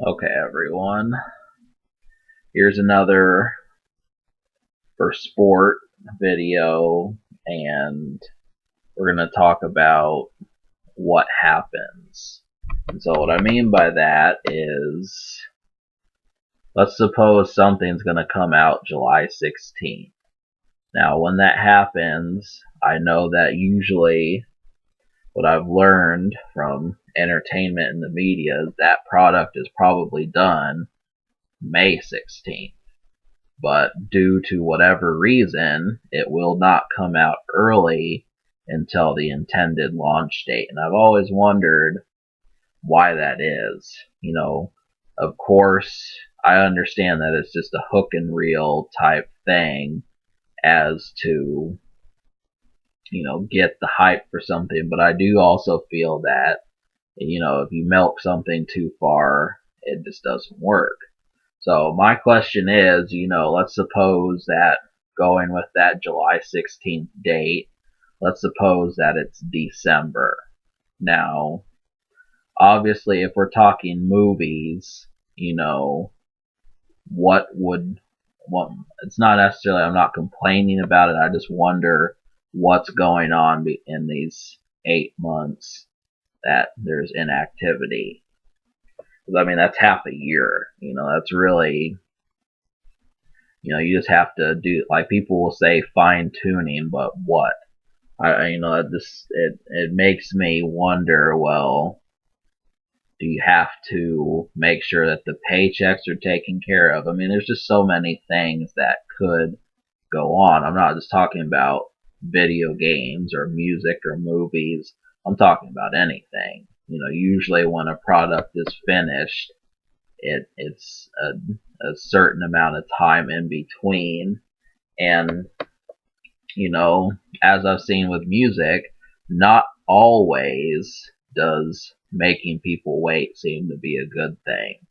Okay, everyone. Here's another for sport video, and we're going to talk about what happens. And so, what I mean by that is, let's suppose something's going to come out July 16th. Now, when that happens, I know that usually what I've learned from entertainment and the media is that product is probably done May 16th. But due to whatever reason, it will not come out early until the intended launch date. And I've always wondered why that is. Of course, I understand that it's just a hook and reel type thing as to, get the hype for something. But I do also feel that, if you milk something too far, it just doesn't work. So my question is, let's suppose that going with that July 16th date, let's suppose that it's December. Now, obviously, if we're talking movies, what would, well, it's not necessarily, I'm not complaining about it. I just wonder what's going on in these 8 months that there's inactivity. Because, I mean, that's half a year. That's really, you just have to do, like people will say, fine tuning, but what? It makes me wonder. Well, do you have to make sure that the paychecks are taken care of? I mean, there's just so many things that could go on. I'm not just talking about video games or music or movies. I'm talking about anything. Usually when a product is finished, it's a certain amount of time in between. And, as I've seen with music, not always does making people wait seem to be a good thing.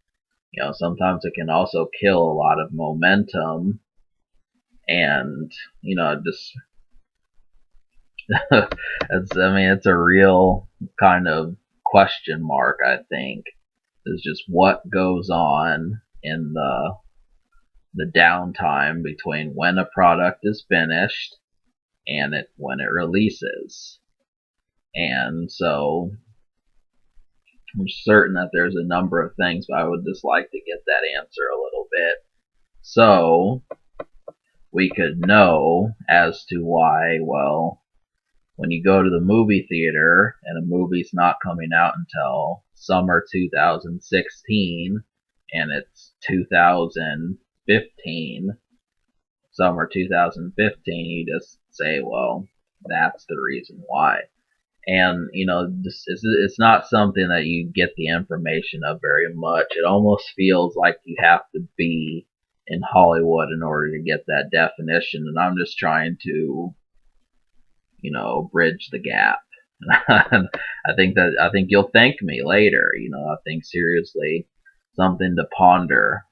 Sometimes it can also kill a lot of momentum, and, just, it's a real kind of question mark, I think, is just what goes on in the downtime between when a product is finished and when it releases. And so I'm certain that there's a number of things, but I would just like to get that answer a little bit so we could know as to why, well, when you go to the movie theater and a movie's not coming out until summer 2016 and it's 2015, summer 2015, you just say, well, that's the reason why. And, it's not something that you get the information of very much. It almost feels like you have to be in Hollywood in order to get that definition. And I'm just trying to, bridge the gap. I think you'll thank me later. I think seriously something to ponder.